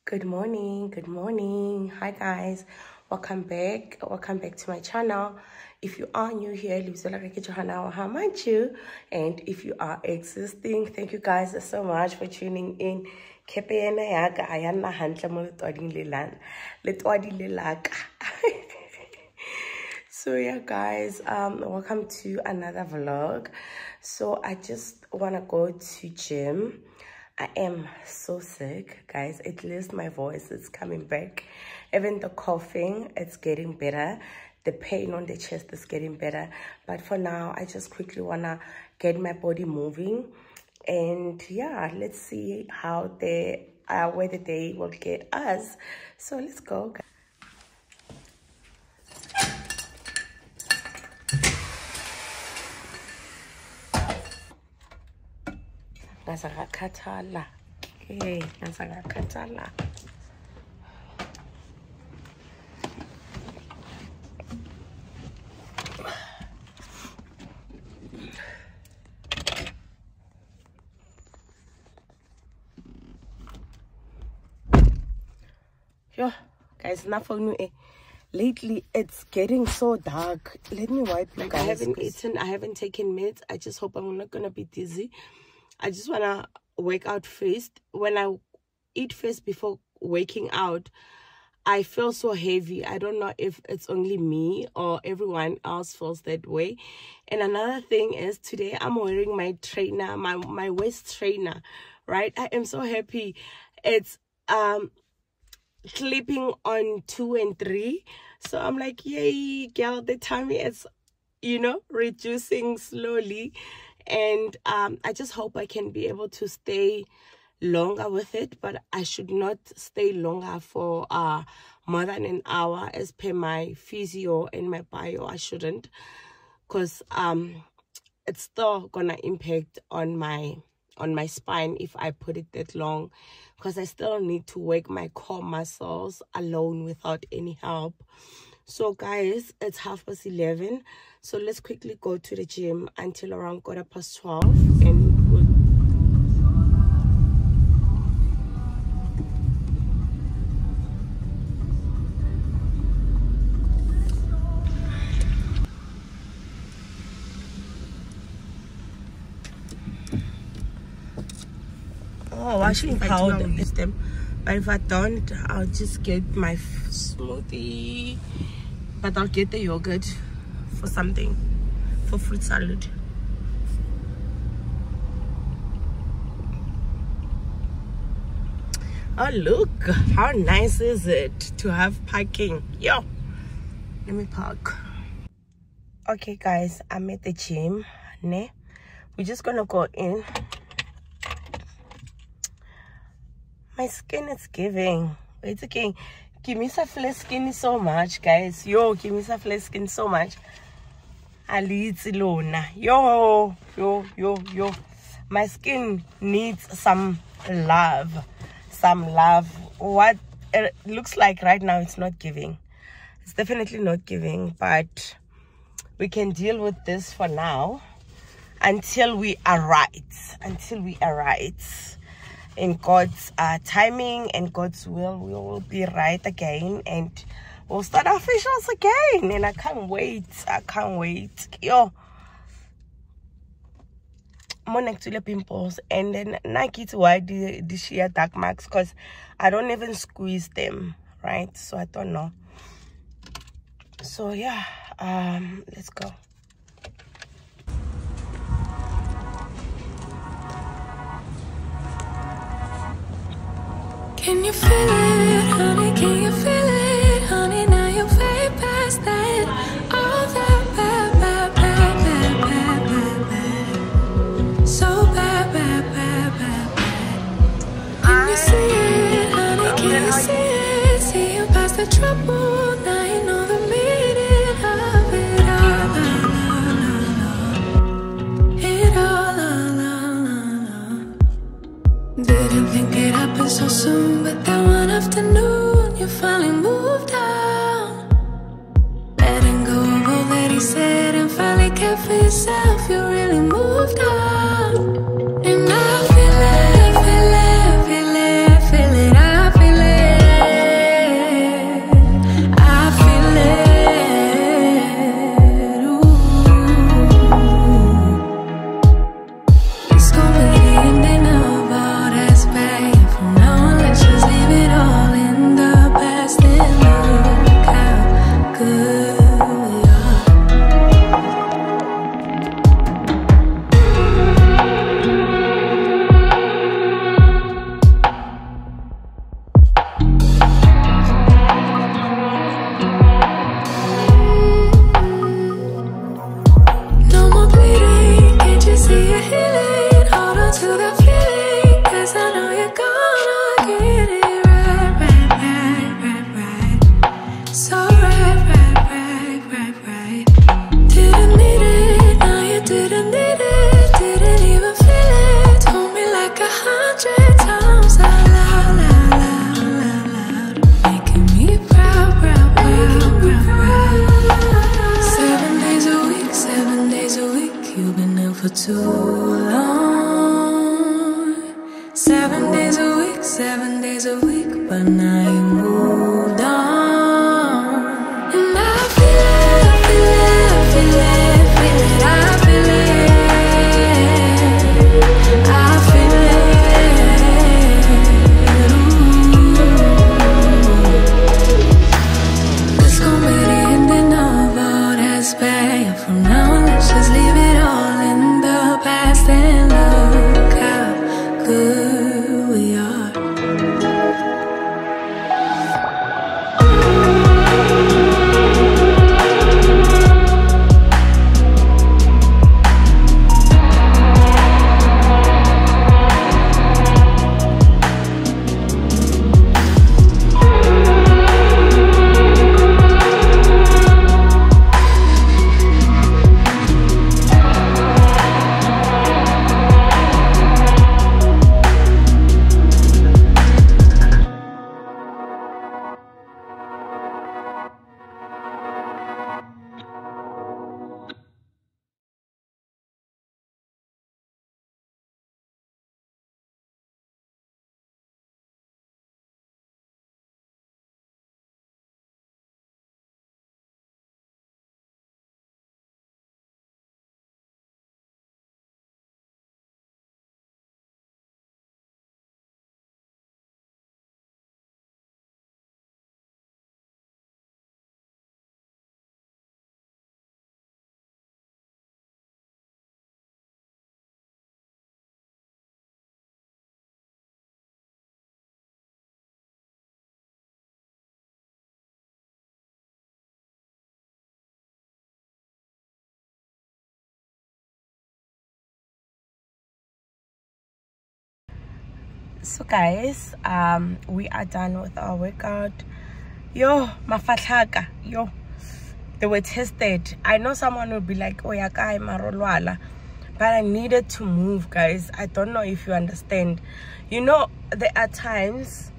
Good morning. Hi guys, welcome back to my channel. If you are new here, how much you? And if you are existing, thank you guys so much for tuning in. So yeah guys, welcome to another vlog. So I just want to go to gym. I am so sick, guys. At least my voice is coming back. Even the coughing, it's getting better. The pain on the chest is getting better. But for now, I just quickly want to get my body moving. And yeah, let's see how where the day will get us. So let's go, guys. Nasakakhathala. Okay, nasakakhathala. Yo, guys, now for you. Lately, it's getting so dark. Let me wipe you guys. I haven't eaten. I haven't taken meds. I just hope I'm not gonna be dizzy. I just want to work out first. When I eat first before waking out, I feel so heavy. I don't know if it's only me or everyone else feels that way. And another thing is today I'm wearing my trainer, my waist trainer, right? I am so happy. It's clipping on 2 and 3. So I'm like, yay, girl, the tummy is, reducing slowly. And I just hope I can be able to stay longer with it, but I should not stay longer for more than an hour as per my physio and my bio. I shouldn't, because it's still gonna impact on my spine if I put it that long, because I still need to work my core muscles alone without any help. So guys, it's 11:30, so let's quickly go to the gym until around 12:15, and we'll... Oh, washing powder is them. But if I don't, I'll just get my smoothie. But I'll get the yogurt for something, for fruit salad. Oh, look, how nice is it to have parking? Yo, let me park. Okay, guys, I'm at the gym. We're just gonna go in. My skin is giving. It's okay. Give me some flat skin so much, guys. Yo, give me some flat skin so much. Yo. My skin needs some love. What it looks like right now, it's not giving. It's definitely not giving, but we can deal with this for now until we are right. In God's timing and God's will, we will be right again, and we'll start our facials again. And I can't wait. Yo, more next to the pimples, and then Nike to why the sheer dark marks, because I don't even squeeze them, right? So I don't know. So yeah, let's go. Can you feel it, honey? Can you feel it, honey? Now you're way past that. All that bad. So bad. Can you see it, honey? Can you see it? See you past the trouble. Now you know the meaning of it all. Didn't think it happened so soon, but that one afternoon you finally moved on. Letting go of all that he said and finally cared for yourself. You really moved on. And I feel it, I feel it. So guys, we are done with our workout. Yo, mafatlhaka, yo, they were tested. I know someone will be like, oh ya kai marolwala, but I needed to move, guys. I don't know if you understand. You know, there are times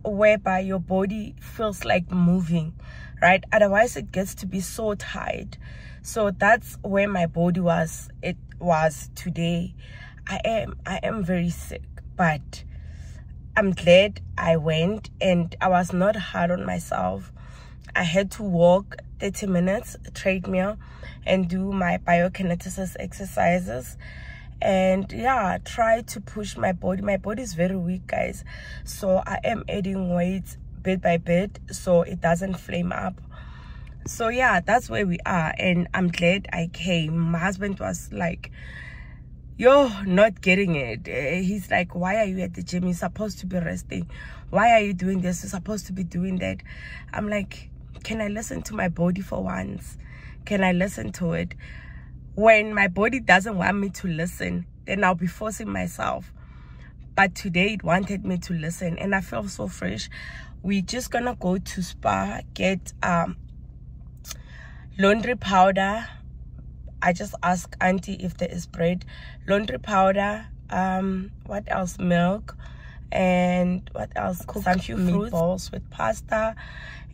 whereby your body feels like moving, right? Otherwise it gets to be so tired. So that's where my body was. It was today. I am very sick, but I'm glad I went, and I was not hard on myself. I had to walk 30 minutes, treadmill, and do my biokinesis exercises. And yeah, try to push my body. My body is very weak, guys. So I am adding weight bit by bit so it doesn't flame up. So yeah, that's where we are. And I'm glad I came. My husband was like, you're not getting it. He's like, why are you at the gym? You're supposed to be resting. Why are you doing this? You're supposed to be doing that. I'm like, can I listen to my body for once? Can I listen to it? When my body doesn't want me to listen, then I'll be forcing myself. But today it wanted me to listen, and I feel so fresh. We're just gonna go to spa, get laundry powder. I just asked auntie if there is bread, laundry powder, what else, milk, and what else, some few meatballs with pasta.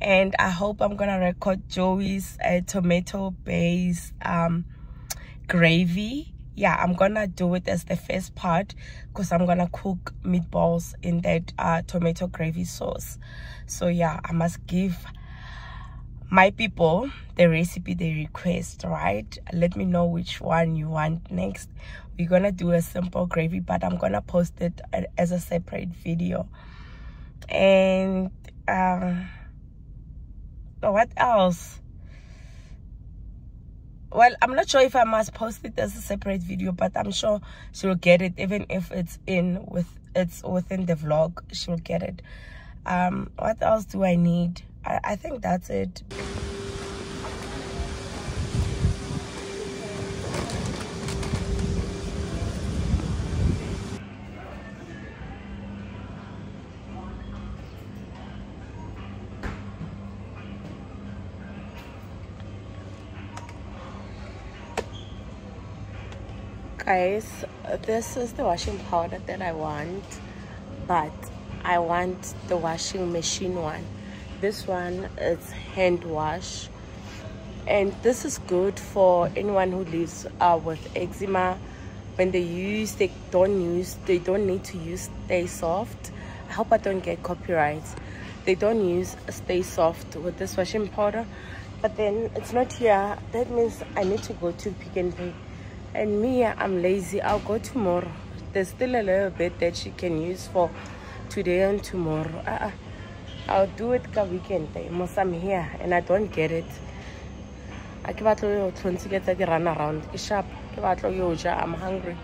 And I hope I'm gonna record Joey's tomato based gravy. Yeah, I'm gonna do it as the first part because I'm gonna cook meatballs in that tomato gravy sauce. So yeah, I must give my people the recipe they request, right? Let me know which one you want next. We're gonna do a simple gravy, but I'm gonna post it as a separate video. And what else? Well, I'm not sure if I must post it as a separate video, but I'm sure she'll get it, even if it's within the vlog. She'll get it. What else do I need? I think that's it. Guys, this is the washing powder that I want, but I want the washing machine one. This one is hand wash, and this is good for anyone who lives with eczema. When they don't need to use Stay Soft. I hope I don't get copyrights. They don't use Stay Soft with this washing powder, but then it's not here. That means I need to go to Pick n Pay. And me, I'm lazy. I'll go tomorrow. There's still a little bit that she can use for today and tomorrow. I'll do it the weekend. I'm here and I don't get it. I keep run around. I'm hungry.